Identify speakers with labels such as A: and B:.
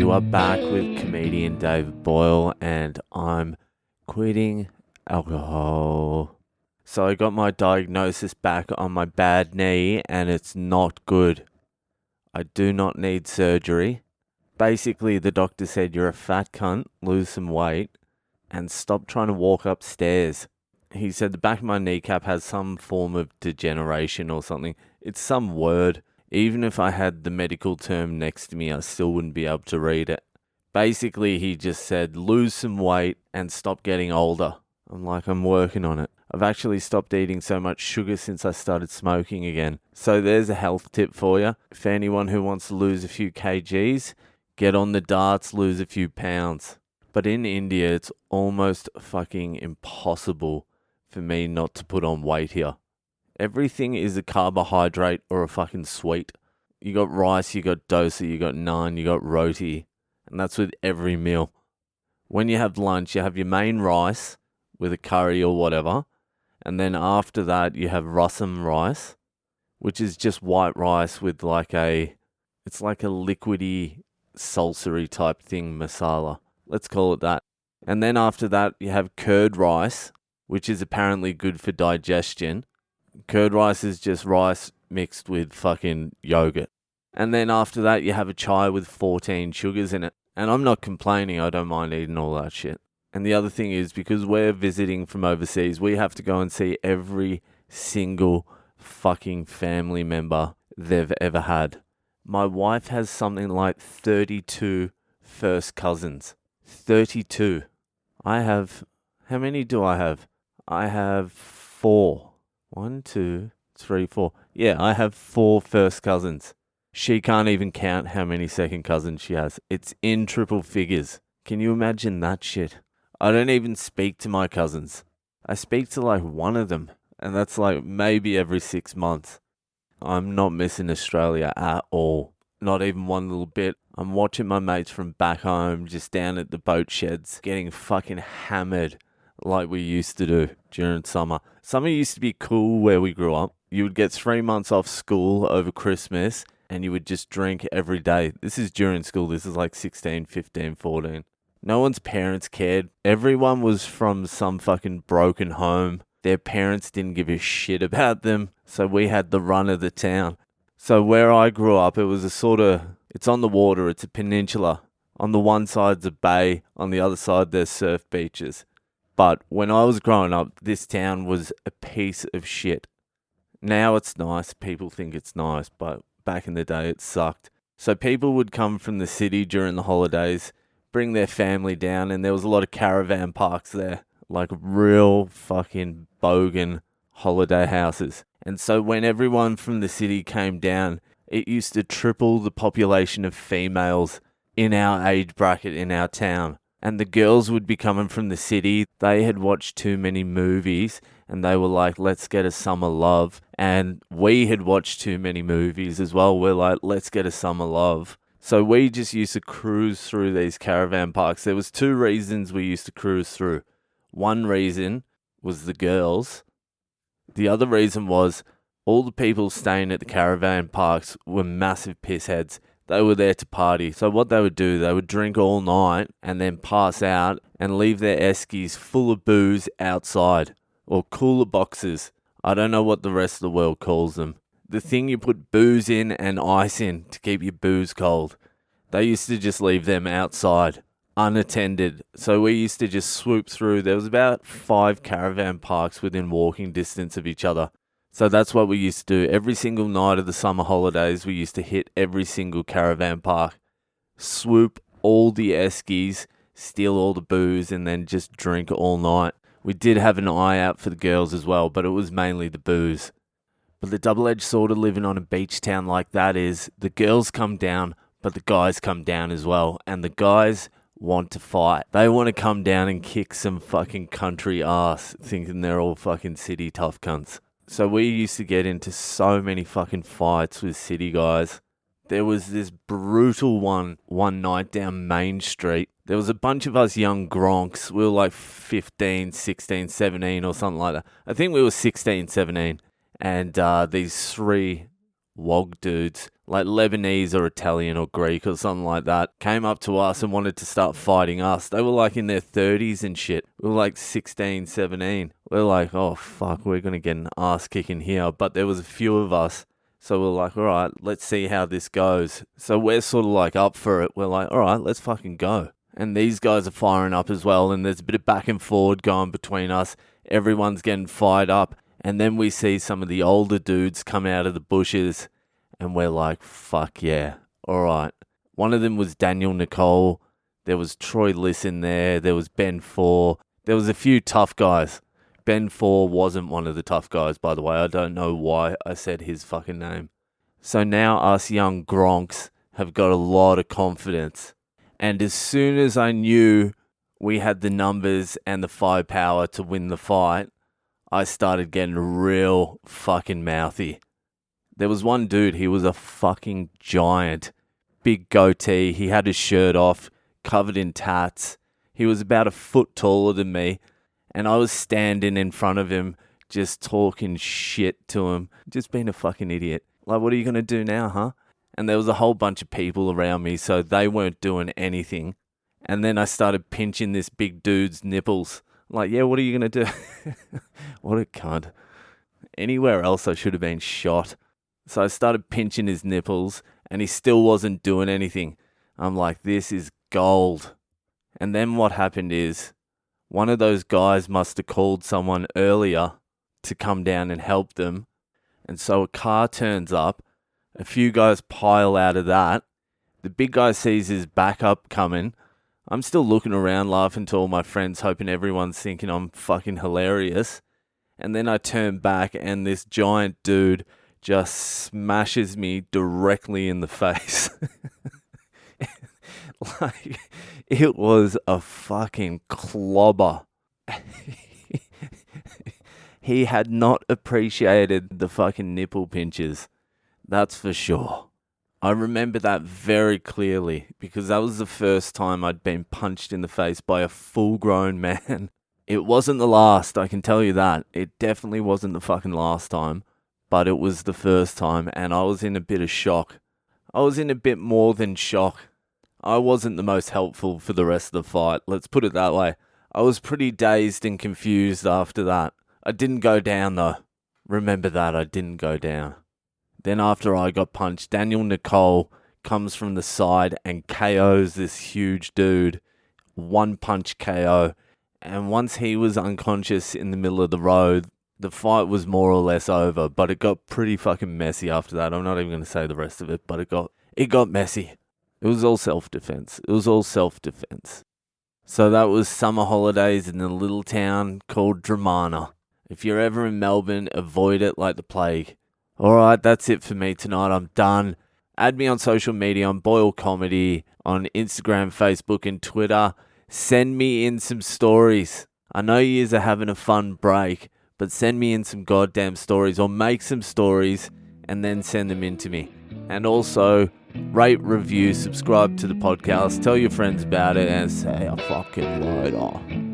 A: You are back with comedian David Boyle, and I'm quitting alcohol. So I got my diagnosis back on my bad knee, and it's not good. I do not need surgery. Basically, the doctor said, you're a fat cunt, lose some weight, and stop trying to walk upstairs. He said the back of my kneecap has some form of degeneration or something. It's some word. Even if I had the medical term next to me, I still wouldn't be able to read it. Basically, he just said, lose some weight and stop getting older. I'm like, I'm working on it. I've actually stopped eating so much sugar since I started smoking again. So there's a health tip for you. For anyone who wants to lose a few kgs, get on the darts, lose a few pounds. But in India, it's almost fucking impossible for me not to put on weight here. Everything is a carbohydrate or a fucking sweet. You got rice, you got dosa, you got naan, you got roti. And that's with every meal. When you have lunch, you have your main rice with a curry or whatever. And then after that, you have rasam rice, which is just white rice with it's like a liquidy, salsa-y type thing, masala. Let's call it that. And then after that, you have curd rice, which is apparently good for digestion. Curd rice is just rice mixed with fucking yogurt. And then after that, you have a chai with 14 sugars in it. And I'm not complaining, I don't mind eating all that shit. And the other thing is, because we're visiting from overseas, we have to go and see every single fucking family member they've ever had. My wife has something like 32 first cousins. 32. How many do I have? I have 4. 1, 2, 3, 4. Yeah, I have 4 first cousins. She can't even count how many second cousins she has. It's in triple figures. Can you imagine that shit? I don't even speak to my cousins. I speak to like one of them, and that's like maybe every 6 months. I'm not missing Australia at all. Not even one little bit. I'm watching my mates from back home, just down at the boat sheds, getting fucking hammered like we used to do during summer. Summer used to be cool where we grew up. You would get 3 months off school over Christmas, and you would just drink every day. This is during school. This is like 16, 15, 14. No one's parents cared. Everyone was from some fucking broken home. Their parents didn't give a shit about them, so we had the run of the town. So where I grew up, it was it's on the water, it's a peninsula. On the one side's a bay, on the other side there's surf beaches. But when I was growing up, this town was a piece of shit. Now it's nice, people think it's nice, but back in the day it sucked. So people would come from the city during the holidays, bring their family down, and there was a lot of caravan parks there, like real fucking bogan holiday houses. And so when everyone from the city came down, it used to triple the population of females in our age bracket in our town. And the girls would be coming from the city. They had watched too many movies, and they were like, let's get a summer love. And we had watched too many movies as well. We're like, let's get a summer love. So we just used to cruise through these caravan parks. There was 2 reasons we used to cruise through. One reason was the girls. The other reason was all the people staying at the caravan parks were massive pissheads. They were there to party. So what they would do, they would drink all night and then pass out and leave their eskies full of booze outside, or cooler boxes. I don't know what the rest of the world calls them. The thing you put booze in and ice in to keep your booze cold. They used to just leave them outside, unattended. So we used to just swoop through. There was about 5 caravan parks within walking distance of each other. So that's what we used to do. Every single night of the summer holidays, we used to hit every single caravan park, swoop all the eskies, steal all the booze, and then just drink all night. We did have an eye out for the girls as well, but it was mainly the booze. But the double-edged sword of living on a beach town like that is the girls come down, but the guys come down as well. And the guys want to fight. They want to come down and kick some fucking country ass, thinking they're all fucking city tough cunts. So we used to get into so many fucking fights with city guys. There was this brutal one night down Main Street. There was a bunch of us young gronks. We were like 15, 16, 17 or something like that. I think we were 16, 17. And these 3 wog dudes like Lebanese or Italian or Greek or something like that, came up to us and wanted to start fighting us. They were like in their 30s and shit. We were like 16, 17. We're like, oh fuck, we're going to get an ass kicking here. But there was a few of us. So we're like, all right, let's see how this goes. So we're sort of like up for it. We're like, all right, let's fucking go. And these guys are firing up as well. And there's a bit of back and forward going between us. Everyone's getting fired up. And then we see some of the older dudes come out of the bushes. And we're like, fuck yeah, all right. One of them was Daniel Nicole. There was Troy Lisson there. There was Ben Four. There was a few tough guys. Ben Four wasn't one of the tough guys, by the way. I don't know why I said his fucking name. So now us young gronks have got a lot of confidence. And as soon as I knew we had the numbers and the firepower to win the fight, I started getting real fucking mouthy. There was one dude, he was a fucking giant. Big goatee, he had his shirt off, covered in tats. He was about a foot taller than me. And I was standing in front of him, just talking shit to him. Just being a fucking idiot. Like, what are you going to do now, huh? And there was a whole bunch of people around me, so they weren't doing anything. And then I started pinching this big dude's nipples. Like, yeah, what are you going to do? What a cunt. Anywhere else I should have been shot. So I started pinching his nipples, and he still wasn't doing anything. I'm like, this is gold. And then what happened is, one of those guys must have called someone earlier to come down and help them. And so a car turns up. A few guys pile out of that. The big guy sees his backup coming. I'm still looking around, laughing to all my friends, hoping everyone's thinking I'm fucking hilarious. And then I turn back, and this giant dude just smashes me directly in the face. Like, it was a fucking clobber. He had not appreciated the fucking nipple pinches. That's for sure. I remember that very clearly because that was the first time I'd been punched in the face by a full-grown man. It wasn't the last, I can tell you that. It definitely wasn't the fucking last time, but it was the first time, and I was in a bit of shock. I was in a bit more than shock. I wasn't the most helpful for the rest of the fight, let's put it that way. I was pretty dazed and confused after that. I didn't go down though. Remember that, I didn't go down. Then after I got punched, Daniel Nicole comes from the side and KOs this huge dude. One punch KO. And once he was unconscious in the middle of the road, the fight was more or less over, but it got pretty fucking messy after that. I'm not even going to say the rest of it, but it got messy. It was all self-defense. So that was summer holidays in a little town called Dramana. If you're ever in Melbourne, avoid it like the plague. Alright, that's it for me tonight. I'm done. Add me on social media on Boyle Comedy, on Instagram, Facebook, and Twitter. Send me in some stories. I know you are having a fun break, but send me in some goddamn stories, or make some stories and then send them in to me. And also, rate, review, subscribe to the podcast, tell your friends about it, and say a fucking later.